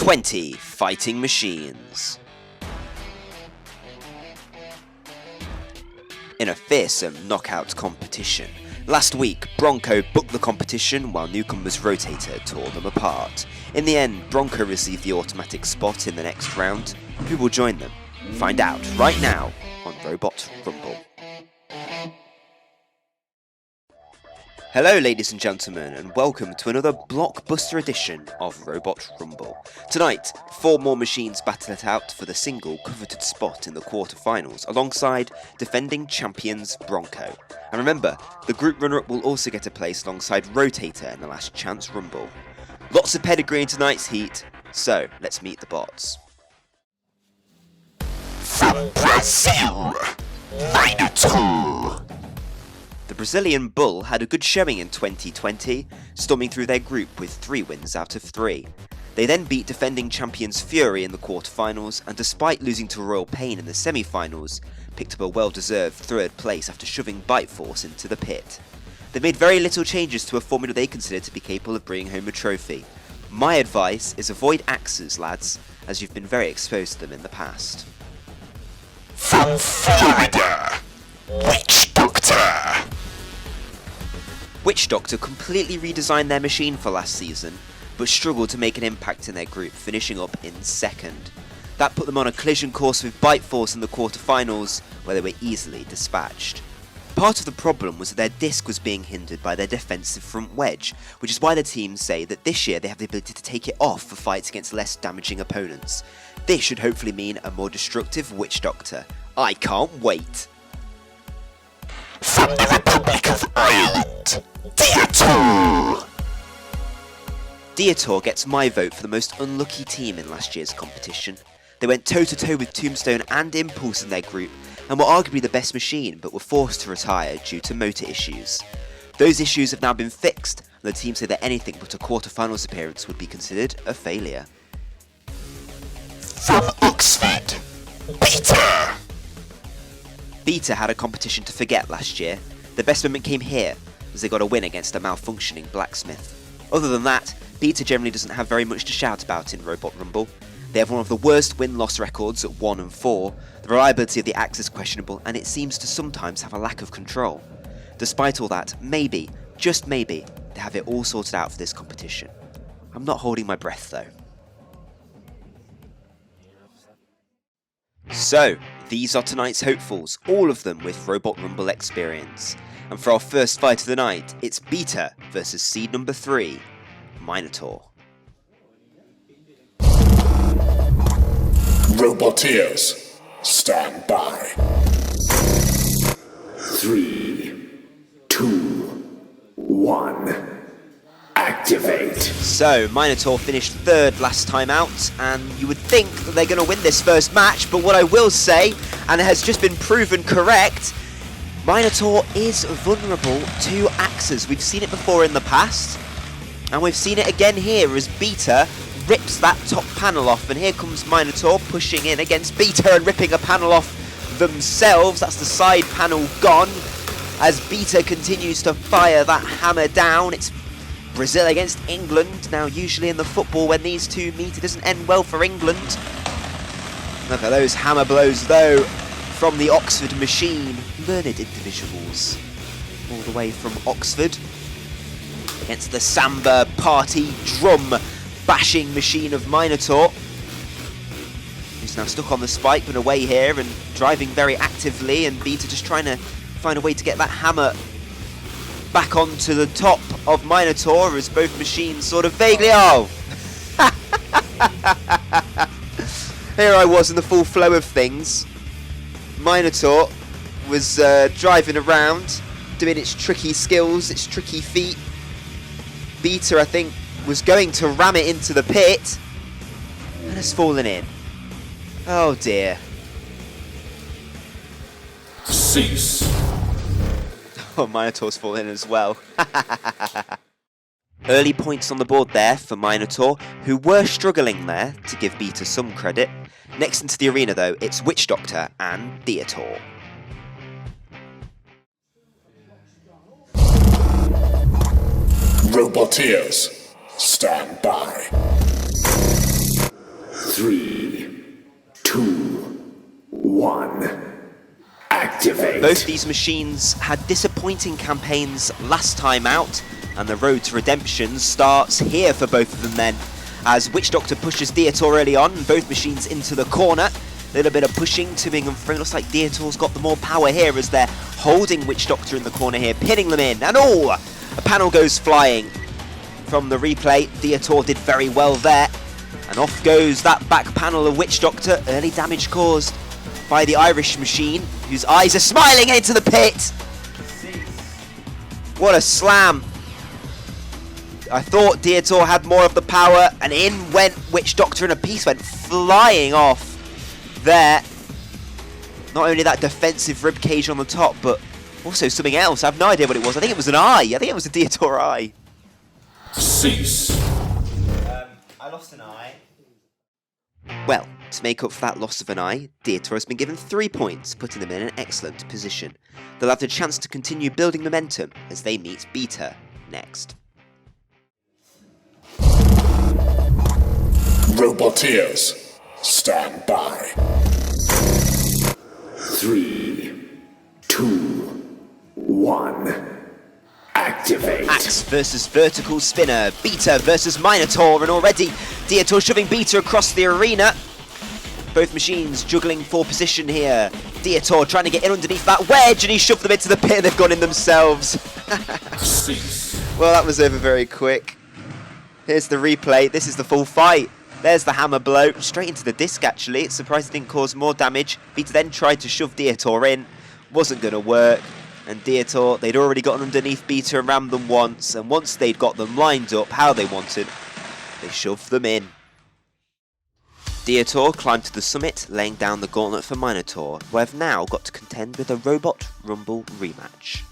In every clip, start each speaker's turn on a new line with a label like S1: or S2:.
S1: 20 fighting machines. In a fearsome knockout competition, last week Bronco booked the competition while newcomers Rotator tore them apart. In the end, Bronco received the automatic spot in the next round. Who will join them? Find out right now on Robot Rumble. Hello ladies and gentlemen, and welcome to another blockbuster edition of Robot Rumble. Tonight, 4 more machines battle it out for the single coveted spot in the quarterfinals, alongside defending champions Bronco. And remember, the group runner-up will also get a place alongside Rotator in the last chance Rumble. Lots of pedigree in tonight's heat, so let's meet the bots.
S2: From Brazil, Minotaur.
S1: The Brazilian Bull had a good showing in 2020, storming through their group with 3 wins out of 3. They then beat defending champions Fury in the quarterfinals, and despite losing to Royal Pain in the semi-finals, picked up a well-deserved 3rd place after shoving Bite Force into the pit. They made very little changes to a formula they consider to be capable of bringing home a trophy. My advice is avoid axes, lads, as you've been very exposed to them in the past.
S2: From Florida, Witchdoctor.
S1: Witchdoctor completely redesigned their machine for last season, but struggled to make an impact in their group, finishing up in 2nd. That put them on a collision course with Bite Force in the quarterfinals, where they were easily dispatched. Part of the problem was that their disc was being hindered by their defensive front wedge, which is why the teams say that this year they have the ability to take it off for fights against less damaging opponents. This should hopefully mean a more destructive Witchdoctor. I can't wait!
S2: From the Republic of Ireland, Dietor.
S1: Dietor gets my vote for the most unlucky team in last year's competition. They went toe-to-toe with Tombstone and Impulse in their group, and were arguably the best machine, but were forced to retire due to motor issues. Those issues have now been fixed, and the team say that anything but a quarterfinals appearance would be considered a failure.
S2: From Oxford, Peter.
S1: Beta had a competition to forget last year. The best moment came here, as they got a win against a malfunctioning blacksmith. Other than that, Beta generally doesn't have very much to shout about in Robot Rumble. They have one of the worst win-loss records at 1 and 4, the reliability of the axe is questionable, and it seems to sometimes have a lack of control. Despite all that, maybe, just maybe, they have it all sorted out for this competition. I'm not holding my breath though. So, these are tonight's hopefuls, all of them with Robot Rumble experience. And for our first fight of the night, it's Beta versus seed number 3, Minotaur.
S2: Roboteers, stand by. 3, 2, 1. Activate.
S1: So, Minotaur finished 3rd last time out, and you would think that they're going to win this first match, but what I will say, and it has just been proven correct, Minotaur is vulnerable to axes. We've seen it before in the past, and we've seen it again here as Beta rips that top panel off, and here comes Minotaur pushing in against Beta and ripping a panel off themselves. That's the side panel gone, as Beta continues to fire that hammer down. It's Brazil against England. Now, usually in the football, when these two meet, it doesn't end well for England. Look at those hammer blows, though, from the Oxford machine. Learned individuals. All the way from Oxford. Against the samba party drum bashing machine of Minotaur. He's now stuck on the spike, but away here and driving very actively, and Beta just trying to find a way to get that hammer back onto the top of Minotaur as both machines sort of vaguely... Oh! Here I was in the full flow of things. Minotaur was driving around, doing its tricky skills, its tricky feat. Beta, I think, was going to ram it into the pit, and has fallen in. Oh dear.
S2: Cease.
S1: Oh, Minotaur's fallen in as well. Early points on the board there for Minotaur, who were struggling there, to give Beta some credit. Next into the arena though, it's Witchdoctor and Dietor.
S2: Roboteers, stand by. 3, 2, 1. Activate.
S1: Both these machines had disappointing campaigns last time out, and the road to redemption starts here for both of them then. As Witchdoctor pushes Dietor early on, and both machines into the corner. A little bit of pushing to and from. Looks like Dietor's got the more power here as they're holding Witchdoctor in the corner here, pinning them in. And a panel goes flying. From the replay, Dietor did very well there. And off goes that back panel of Witchdoctor. Early damage caused by the Irish machine, whose eyes are smiling into the pit. What a slam. I thought Dietor had more of the power, and in went Witchdoctor, and a piece went flying off there. Not only that defensive ribcage on the top, but also something else. I have no idea what it was. I think it was an eye. I think it was a Dietor eye.
S2: Cease.
S1: I lost an eye. Well, to make up for that loss of an eye, Dietor has been given 3 points, putting them in an excellent position. They'll have the chance to continue building momentum as they meet Beta next.
S2: Roboteers, stand by. 3, 2, 1. Activate.
S1: Axe versus vertical spinner. Beta versus Minotaur, and already Dietor shoving Beta across the arena. Both machines juggling for position here. Dietor trying to get in underneath that wedge, and he shoved them into the pit, and they've gone in themselves. Well, that was over very quick. Here's the replay. This is the full fight. There's the hammer blow, straight into the disc actually. It's surprised it didn't cause more damage. Beta then tried to shove Dietor in. Wasn't going to work. And Dietor, they'd already gotten underneath Beta and rammed them once. And once they'd got them lined up how they wanted, they shoved them in. Dietor climbed to the summit, laying down the gauntlet for Minotaur, who have now got to contend with a Robot Rumble rematch.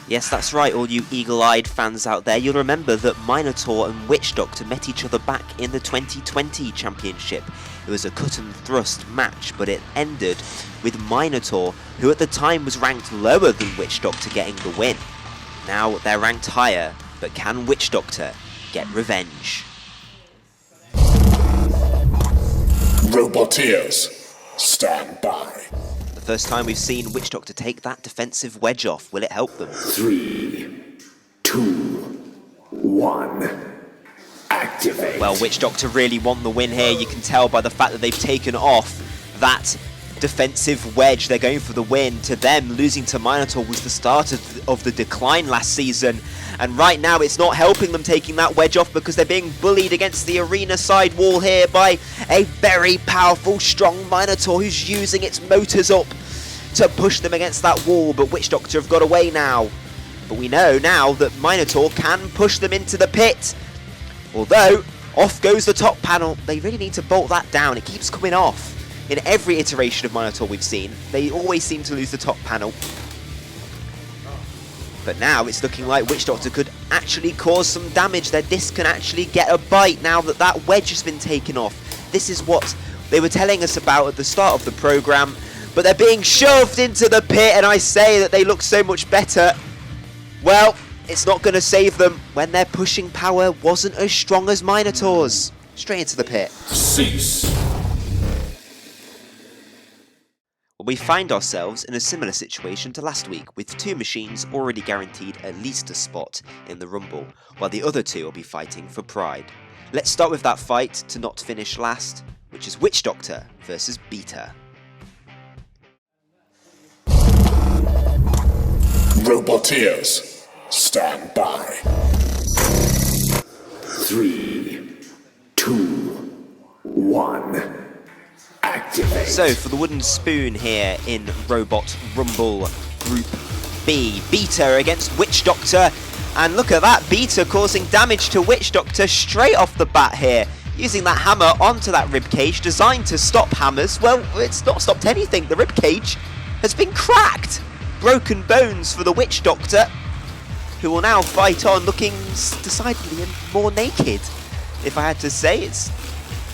S1: Yes, that's right, all you eagle-eyed fans out there. You'll remember that Minotaur and Witchdoctor met each other back in the 2020 championship. It was a cut and thrust match, but it ended with Minotaur, who at the time was ranked lower than Witchdoctor, getting the win. Now they're ranked higher, but can Witchdoctor get revenge?
S2: Roboteers, stand by.
S1: The first time we've seen Witchdoctor take that defensive wedge off. Will it help them?
S2: 3, 2, 1. Activate.
S1: Well, Witchdoctor really want the win here. You can tell by the fact that they've taken off that defensive wedge. They're going for the win. To them, losing to Minotaur was the start of the decline last season. And right now, it's not helping them taking that wedge off because they're being bullied against the arena side wall here by a very powerful, strong Minotaur who's using its motors up to push them against that wall. But Witchdoctor have got away now. But we know now that Minotaur can push them into the pit. Although, off goes the top panel. They really need to bolt that down. It keeps coming off. In every iteration of Minotaur we've seen, they always seem to lose the top panel. But now it's looking like Witchdoctor could actually cause some damage. Their disc can actually get a bite now that that wedge has been taken off. This is what they were telling us about at the start of the program. But they're being shoved into the pit, and I say that they look so much better. Well, it's not going to save them when their pushing power wasn't as strong as Minotaur's. Straight into the pit.
S2: Cease.
S1: We find ourselves in a similar situation to last week, with 2 machines already guaranteed at least a spot in the Rumble, while the other 2 will be fighting for pride. Let's start with that fight to not finish last, which is Witchdoctor versus Beta.
S2: Roboteers, stand by. 3, 2, 1. Activate.
S1: So, for the wooden spoon here in Robot Rumble Group B, Beta against Witchdoctor, and look at that, Beta causing damage to Witchdoctor straight off the bat here, using that hammer onto that ribcage, designed to stop hammers. Well, it's not stopped anything. The ribcage has been cracked. Broken bones for the Witchdoctor, who will now fight on looking decidedly more naked. If I had to say,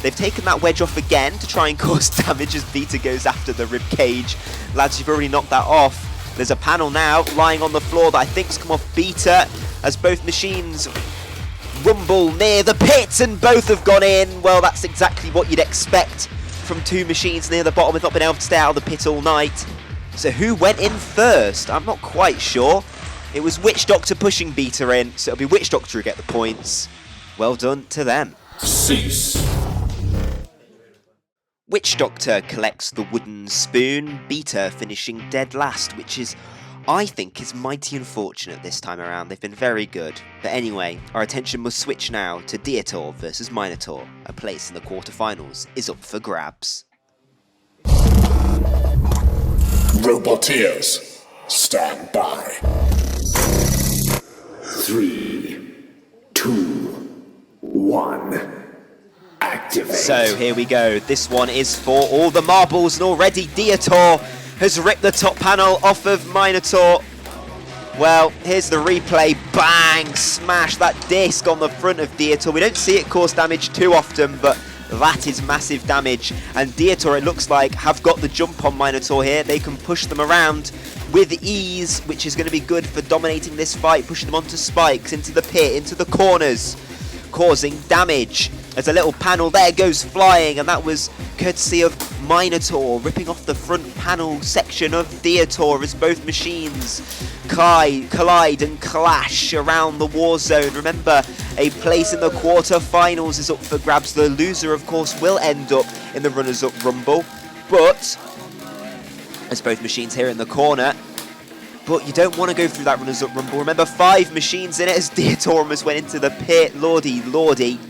S1: they've taken that wedge off again to try and cause damage as Beta goes after the ribcage. Lads, you've already knocked that off. There's a panel now lying on the floor that I think's come off Beta, as both machines rumble near the pit, and both have gone in. Well, that's exactly what you'd expect from two machines near the bottom with not been able to stay out of the pit all night. So who went in first? I'm not quite sure. It was Witchdoctor pushing Dietor in, so it'll be Witchdoctor who get the points. Well done to them.
S2: Cease.
S1: Witchdoctor collects the wooden spoon, Dietor finishing dead last, which is, I think, is mighty unfortunate this time around. They've been very good. But anyway, our attention must switch now to Dietor versus Minotaur. A place in the quarterfinals is up for grabs.
S2: Roboteers, stand by. 3, 2, 1. Activate.
S1: So here we go. This one is for all the marbles, and already Diotor has ripped the top panel off of Minotaur. Well, here's the replay. Bang! Smash that disc on the front of Dietor. We don't see it cause damage too often, but that is massive damage. And Dietor, it looks like, have got the jump on Minotaur here. They can push them around with ease, which is going to be good for dominating this fight, pushing them onto spikes, into the pit, into the corners, causing damage. As a little panel there goes flying, and that was courtesy of Minotaur, ripping off the front panel section of Diotor as both machines collide and clash around the war zone. Remember, a place in the quarter-finals is up for grabs. The loser, of course, will end up in the runners-up rumble, but as both machines here in the corner, but you don't want to go through that runners-up rumble. Remember, 5 machines in it as Dietor almost went into the pit. Lordy, lordy.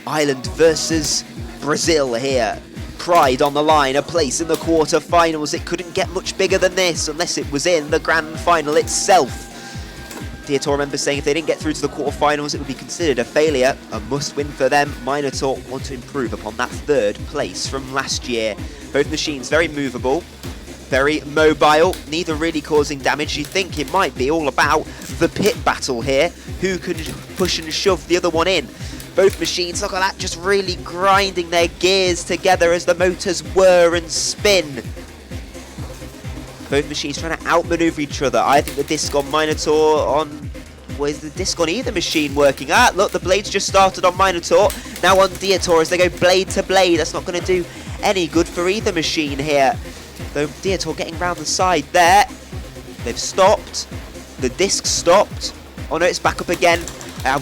S1: Ireland versus Brazil here. Pride on the line, a place in the quarter-finals. It couldn't get much bigger than this unless it was in the grand final itself. Dietor remember saying if they didn't get through to the quarter-finals, it would be considered a failure. A must-win for them. Minotaur want to improve upon that 3rd place from last year. Both machines very movable, very mobile, neither really causing damage. You think it might be all about the pit battle here. Who can push and shove the other one in? Both machines, look at that, just really grinding their gears together as the motors whir and spin. Both machines trying to outmaneuver each other. I think the disc on Minotaur on... Well, is the disc on either machine working? Ah, look, the blades just started on Minotaur. Now on Dietor as they go blade to blade. That's not going to do any good for either machine here. Though Dietor getting round the side there. They've stopped. The disc stopped. Oh no, it's back up again.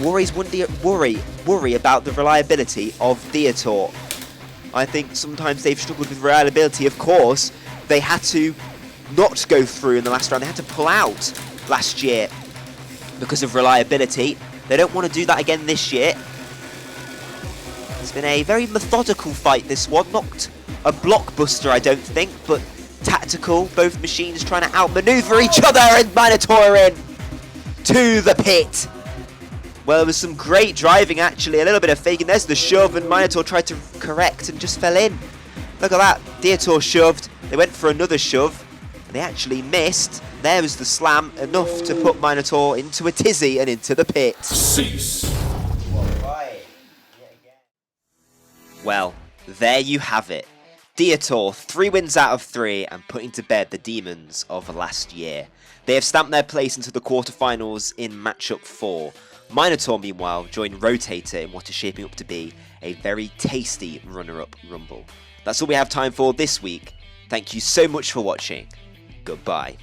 S1: Worry about the reliability of Dietor. I think sometimes they've struggled with reliability. Of course, they had to not go through in the last round. They had to pull out last year because of reliability. They don't want to do that again this year. It's been a very methodical fight, this one. Not a blockbuster, I don't think, but tactical. Both machines trying to outmaneuver each other, and Minotaur in to the pit. Well, there was some great driving, actually. A little bit of faking. There's the shove, and Minotaur tried to correct and just fell in. Look at that. Dietor shoved. They went for another shove, and they actually missed. There was the slam, enough to put Minotaur into a tizzy and into the pit.
S2: Cease.
S1: Well, there you have it. Dietor, 3 wins out of 3, and putting to bed the demons of last year. They have stamped their place into the quarterfinals in matchup 4. Minotaur, meanwhile, joined Rotator in what is shaping up to be a very tasty runner-up rumble. That's all we have time for this week. Thank you so much for watching. Goodbye.